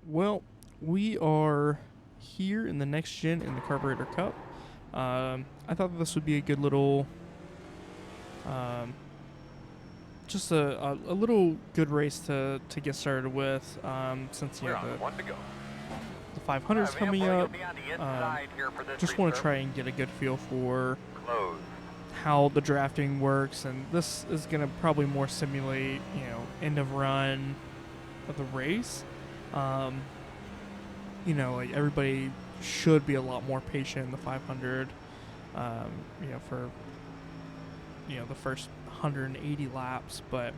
Well, we are here in the next gen in the Carburetor Cup. I thought this would be a good little, um, just a little good race to get started with. Since We're on one to go. the 500 is coming up, just want to try and get a good feel for Close. how the drafting works, and this is gonna probably more simulate, end of run of the race. Um, like everybody should be a lot more patient in the 500. For the first 180 laps, but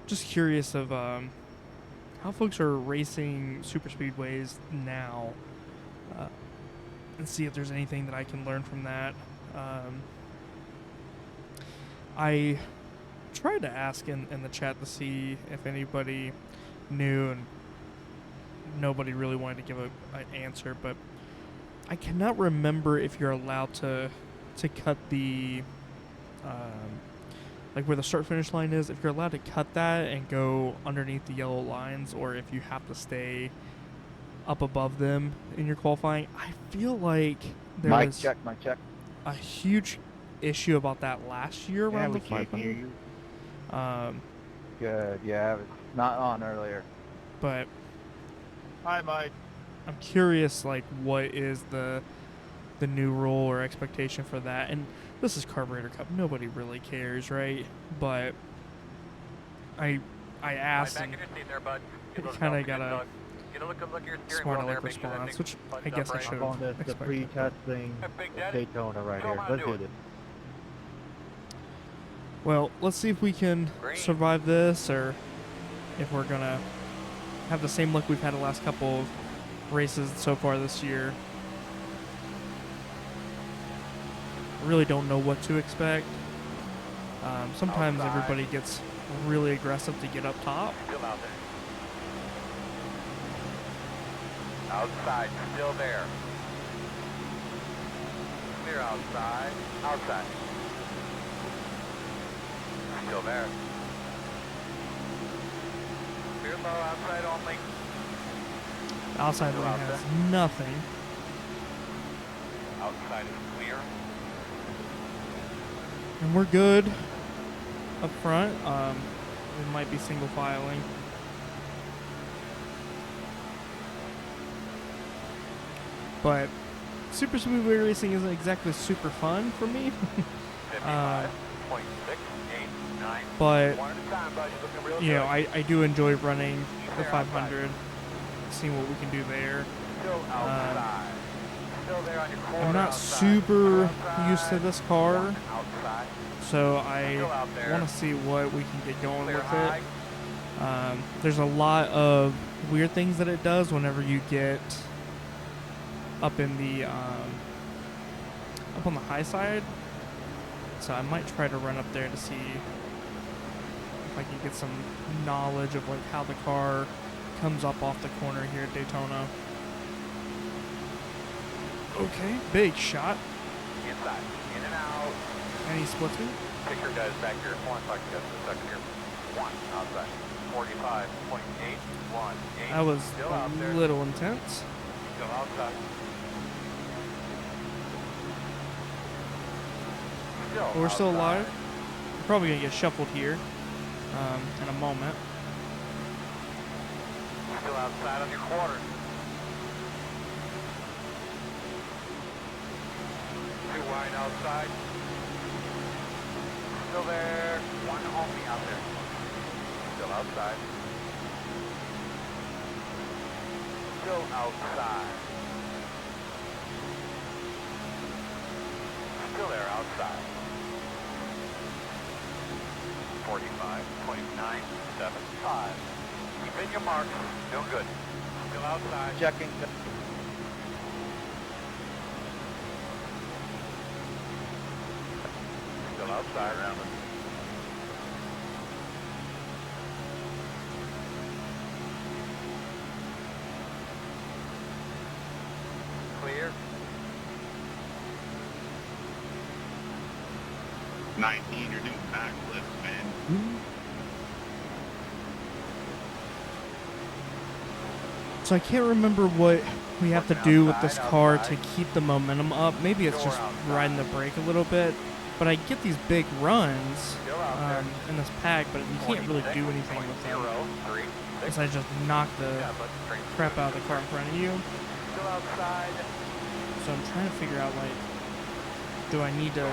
just curious of how folks are racing super speedways now, and see if there's anything that I can learn from that. I tried to ask in the chat to see if anybody knew, and nobody really wanted to give an answer, but I cannot remember if you're allowed to cut the like where the start finish line is, if you're allowed to cut that and go underneath the yellow lines, or if you have to stay up above them in your qualifying. I feel like there was Mic check. a huge issue about that last year Yeah, around we the can't hear 500. you. Good. Yeah, it was not on earlier. But Hi, Mike. I'm curious, like, what is the new rule or expectation for that? And this is Carburetor Cup. Nobody really cares, right? But I asked, and kind of got a smart aleck response, which I guess I should I'm have on the expected. pre-testing Daytona right here. Let's do this. Well, let's see if we can survive this, or if we're gonna have the same luck we've had the last couple of races so far this year. I really don't know what to expect. Sometimes everybody gets really aggressive to get up top. Still out there. Outside, still there. Clear outside. Outside. Still there. Clear low, outside only. Outside Still lane out has there. nothing. Outside is clear. And we're good up front. We might be single filing. But super speedway racing isn't exactly super fun for me. 55.689. But One at a time, bud. You're looking real good. I do enjoy running the 500, seeing what we can do there. Still outside. Still there on your corner. I'm not outside. super Outside. used to this car, One outside. so I Still out there. want to see what we can get going Clear with high. it. There's a lot of weird things that it does whenever you get up in the up on the high side. So I might try to run up there to see if I can get some knowledge of like how the car comes up off the corner here at Daytona. Okay, big shot. Inside. In and out. And he splits me. Pick your guys back here. One back just a second here. One outside. 45.818. That was Still a out there. little intense. Still outside. Still But we're still outside. alive. We're probably going to get shuffled here in a moment. Still outside on your quarter. Too wide outside. Still there. One only out there. Still outside. Still outside. Still there outside. 45.975. Keep in your mark. No good. Still outside. Checking. Still outside around it. Clear. 19, you're doing backflips, man. So I can't remember what we have to do with this car to keep the momentum up. Maybe it's just riding the brake a little bit. But I get these big runs in this pack, but you can't really do anything with them. Because I just knock the crap out of the car in front of you. So I'm trying to figure out, like, do I need to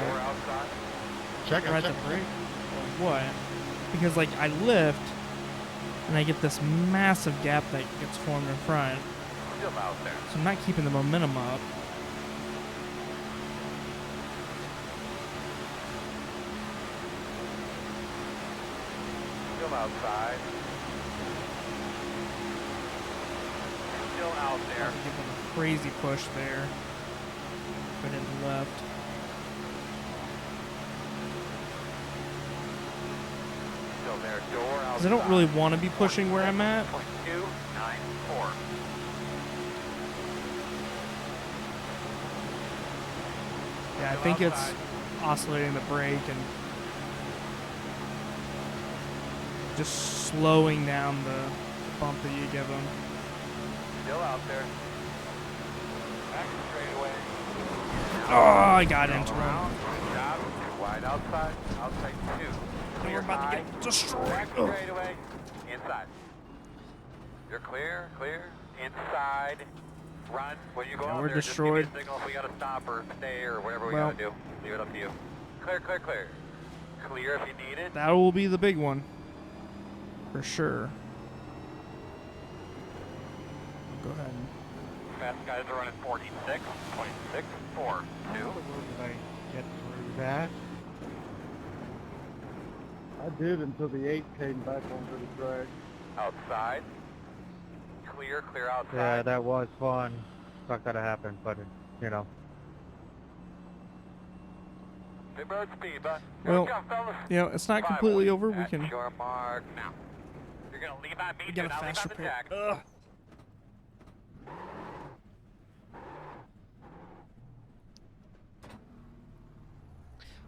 ride the brake or what? Because, like, I lift, and I get this massive gap that gets formed in front. So I'm not keeping the momentum up. Still outside. Still out there. Give them a crazy push there. But it left. Still there. Door outside. Because I don't really want to be pushing where I'm at. 294. Yeah, I think it's oscillating the brake and just slowing down the bump that you give them. Still out there. Back straightaway. Oh, I got into him. Good job. Wide outside. Outside 2. And we're about to get destroyed. Back straightaway. Inside. You're clear. Clear. Inside. Run. When you go out we're there, destroyed. just give me a signal if we got to stop or stay or whatever we got to do. Leave it up to you. Clear, clear, clear. Clear if you need it. That will be the big one. For sure. Go ahead. Fast guys are running 46.642. Did I get through that? I did until the 8 came back onto the track. Outside. Clear, clear outside. Yeah, that was fun. Not gonna happen, but you know. Big bird speed, but Well, you know, it's not completely over. We can your mark now. You're gonna leave on me. get a faster the pick. jack. Ugh.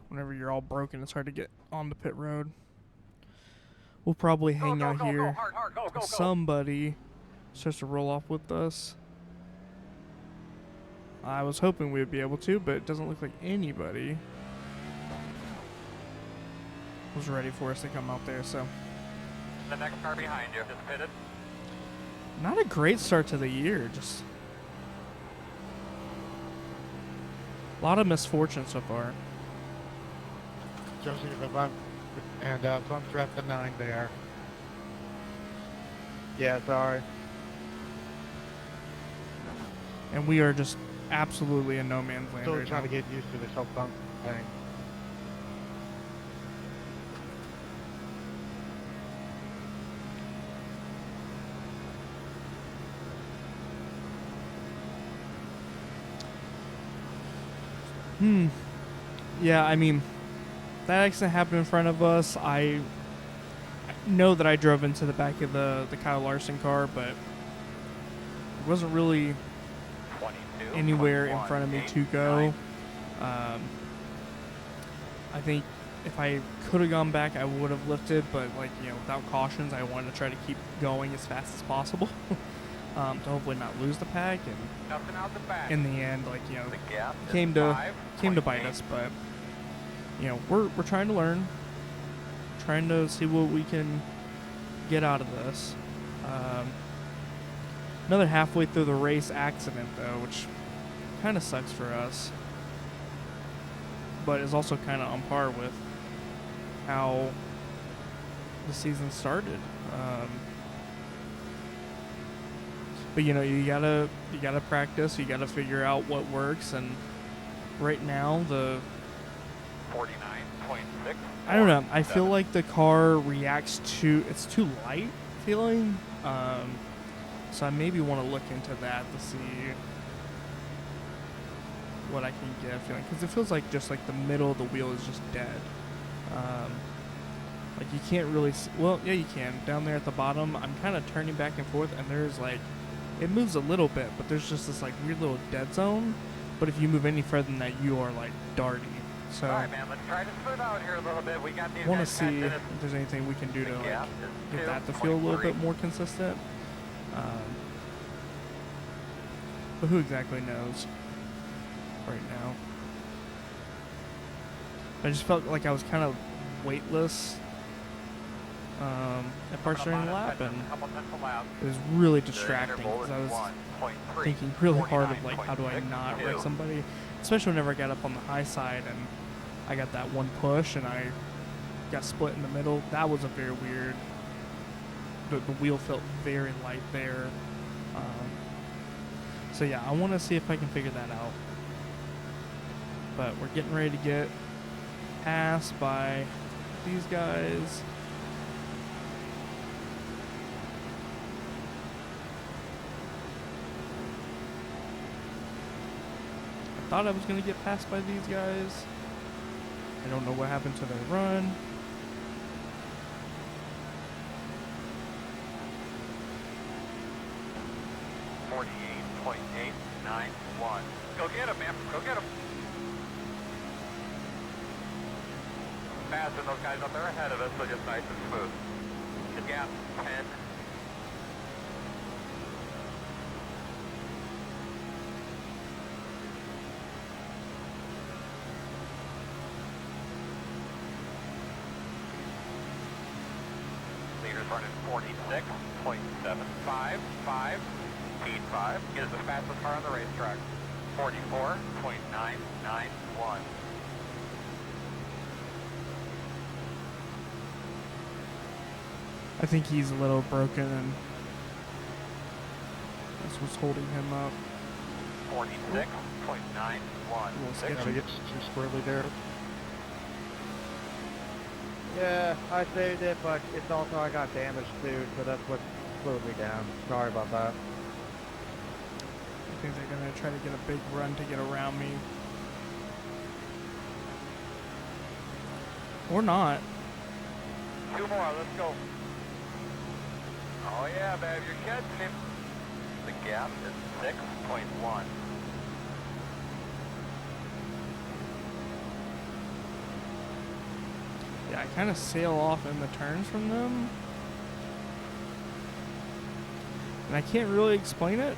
Whenever you're all broken, it's hard to get on the pit road. We'll probably hang out here. Hard, go. Somebody starts to roll off with us. I was hoping we would be able to, but it doesn't look like anybody was ready for us to come out there, so. The next car behind you is pitted. Not a great start to the year, just a lot of misfortune so far. Josie, and Funk's at the 9 there. Yeah, sorry. And we are just absolutely in no man's land Still right trying now. to get used to this whole Funk thing. Yeah, I mean, that accident happened in front of us. I know that I drove into the back of the Kyle Larson car, but it wasn't really 22, anywhere in 21, front of me 8, to go. 9. I think if I could have gone back, I would have lifted, but like, you know, without cautions, I wanted to try to keep going as fast as possible to hopefully not lose the pack. And Nothing out the back. in the end, like, you know, The gap is came to bite 5.8. us, but you know, we're trying to learn, trying to see what we can get out of this. Another halfway through the race accident though, which kind of sucks for us, but is also kind of on par with how the season started. But you know, you gotta practice, you gotta figure out what works, and right now the 49.6. I don't know. I feel like the car reacts it's too light feeling. So I maybe want to look into that to see what I can get feeling, because it feels like just like the middle of the wheel is just dead. Like you can't really well, yeah, you can. Down there at the bottom, I'm kind of turning back and forth, and there's like, it moves a little bit, but there's just this like weird little dead zone. But if you move any further than that, you are like darting. So All right, man, let's try to split out here a little bit. We got these want to guys see packed in if it. there's anything we can do to like Yeah, get that to feel a little 2.3. bit more consistent. But who exactly knows right now? I just felt like I was kind of weightless at parts during the lap, and it was really distracting because I was thinking really hard of like, how do I not wreck somebody, especially whenever I got up on the high side and I got that one push and I got split in the middle. That was a very weird. The wheel felt very light there. So yeah, I want to see if I can figure that out. But we're getting ready to get passed by these guys. I thought I was going to get passed by these guys. I don't know what happened to their run. Go get him, man. Go get him. Passing those guys up there ahead of us, so just nice and smooth. Good gap, 10. Leaders running 46.755. Speed 5. Get us the fastest car on the racetrack. 44.991. I think he's a little broken, and that's what's holding him up. 46.91. Gotta get too squirrely there. Yeah, I saved it, but it's also I got damaged too, so that's what slowed me down. Sorry about that. I think they're gonna try to get a big run to get around me. Or not. 2 more, let's go. Oh yeah, babe, you're catching him. The gap is 6.1. Yeah, I kind of sail off in the turns from them. And I can't really explain it.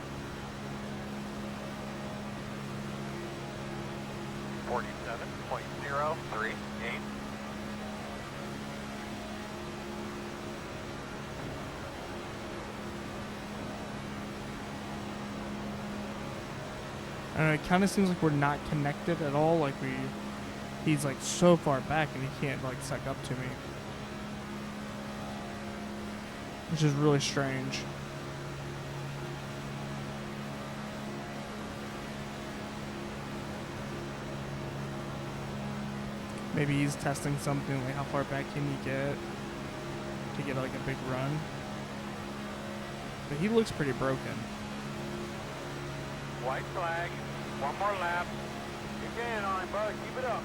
47.038. I don't know, it kind of seems like we're not connected at all. Like he's like so far back and he can't like suck up to me. Which is really strange. Maybe he's testing something like how far back can you get to get like a big run. But he looks pretty broken. White flag. 1 more lap. You're getting on him, bud. Keep it up.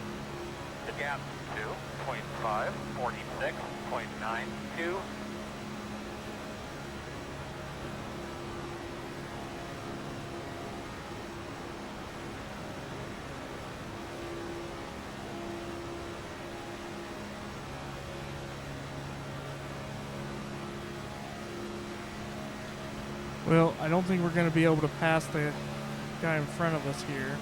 The gap 2.5. 46.92. Well, I don't think we're going to be able to pass the guy in front of us here.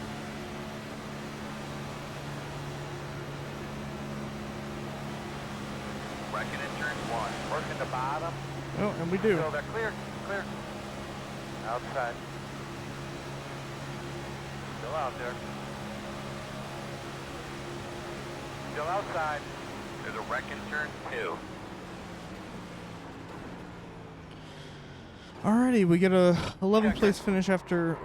Wrecking in turn 1. Working the bottom. Oh, and we do. So they're clear. Clear. Outside. Still out there. Still outside. There's a wreck in turn 2. Alrighty, we get a 11th place finish after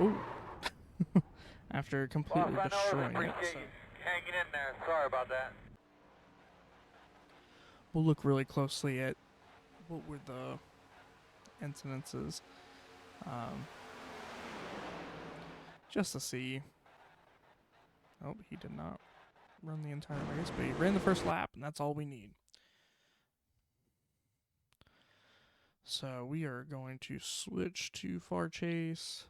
after completely Boss, I destroying it. appreciate So you hanging in there. Sorry about that. we'll look really closely at what were the incidences, just to see. Oh, he did not run the entire race, but he ran the first lap, and that's all we need. So we are going to switch to far chase,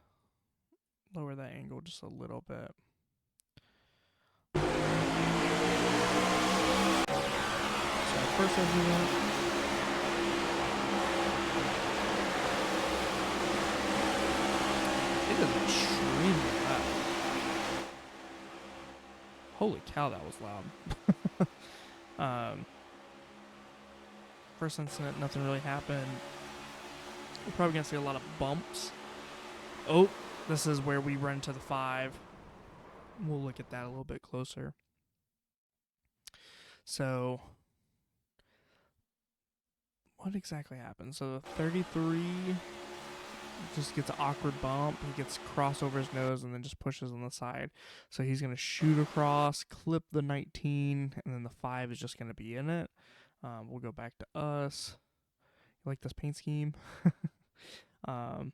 lower that angle just a little bit. So first incident. It is Holy cow, that was loud. First incident, nothing really happened. We're probably going to see a lot of bumps. Oh, this is where we run to the 5. We'll look at that a little bit closer. So, what exactly happened? So, the 33 just gets an awkward bump. He gets cross over his nose and then just pushes on the side. So, he's going to shoot across, clip the 19, and then the 5 is just going to be in it. We'll go back to us. You like this paint scheme? And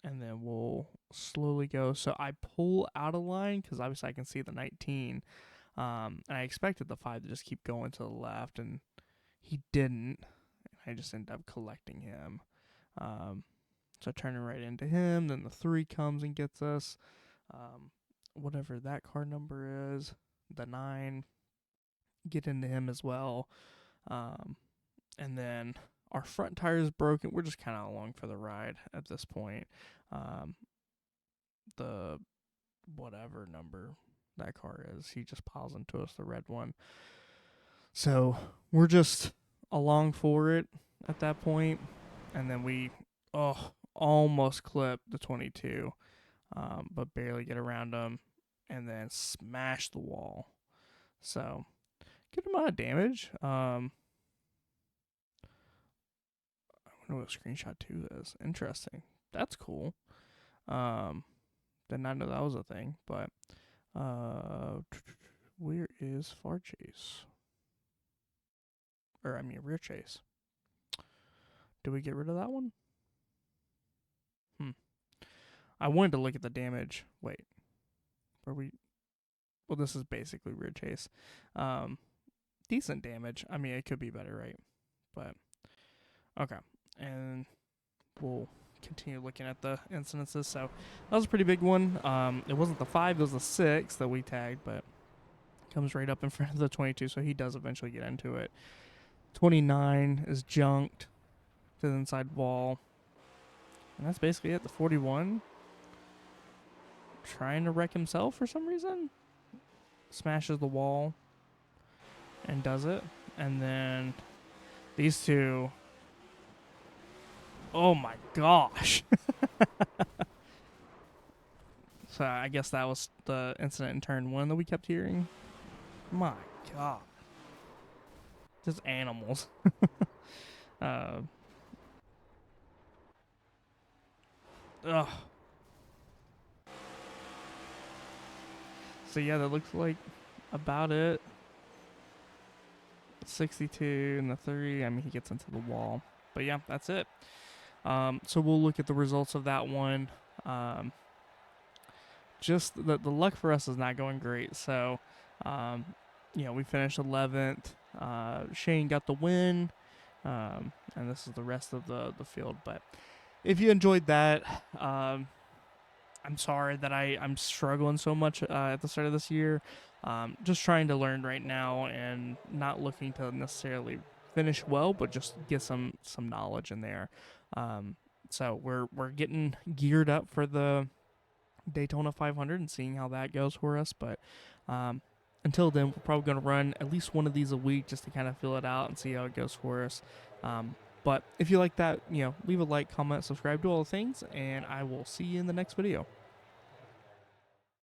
then we'll slowly go. So I pull out of line because obviously I can see the 19. And I expected the 5 to just keep going to the left, and he didn't. I just ended up collecting him. So turning right into him. Then the 3 comes and gets us. Whatever that car number is. The 9. Get into him as well. And then our front tire is broken. We're just kind of along for the ride at this point. The whatever number that car is, he just piles into us, the red one. So we're just along for it at that point. And then we almost clip the 22, but barely get around him and then smash the wall. So good amount of damage. I wonder what screenshot 2 is. Interesting. That's cool. Did not know that was a thing, but where is far chase? Or I mean rear chase. Did we get rid of that one? I wanted to look at the damage. Wait. Were we? Well, this is basically rear chase. Decent damage. I mean, it could be better, right? But okay. And we'll continue looking at the incidences. So that was a pretty big one. It wasn't the 5, it was the 6 that we tagged, but comes right up in front of the 22, so he does eventually get into it. 29 is junked to the inside wall. And that's basically it. The 41 trying to wreck himself for some reason. Smashes the wall and does it. And then these 2. Oh my gosh. So I guess that was the incident in turn 1 that we kept hearing. My God. Just animals. Ugh. So yeah, that looks like about it. 62 and the 3. I mean, he gets into the wall. But yeah, that's it. So we'll look at the results of that one. Just the luck for us is not going great. So, we finished 11th. Shane got the win. And this is the rest of the field. But if you enjoyed that, I'm sorry that I'm struggling so much at the start of this year. Just trying to learn right now and not looking to necessarily finish well, but just get some knowledge in there. So we're getting geared up for the Daytona 500 and seeing how that goes for us. But until then, we're probably going to run at least one of these a week just to kind of feel it out and see how it goes for us. But if you like that, leave a like, comment, subscribe, do all the things, and I will see you in the next video.